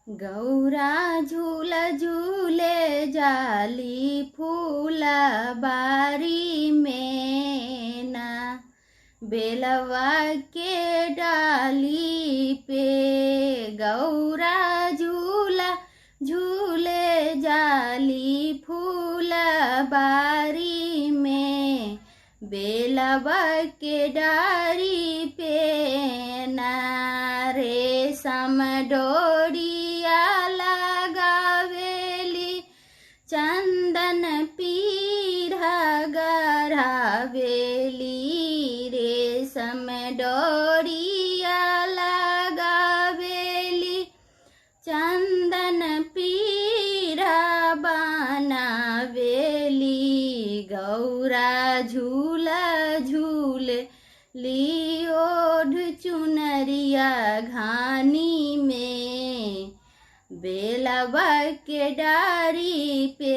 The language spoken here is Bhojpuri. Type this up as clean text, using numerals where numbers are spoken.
गौरा झूल झूले जाली फूला बारी में ना, बेलवा के डाली पे गौरा झूला झूले जाली फूला बारी में, बेलवा के डारी पे ना, रेशम डोरिया लगावेली चंदन पीढ़ा गढ़ावेली, रेशम डोरिया लगावेली चंदन पीढ़ा बनावेली, गौरा झूला झूले ली ओढ़ चुनरिया घानी में, बेलवा के डारी पे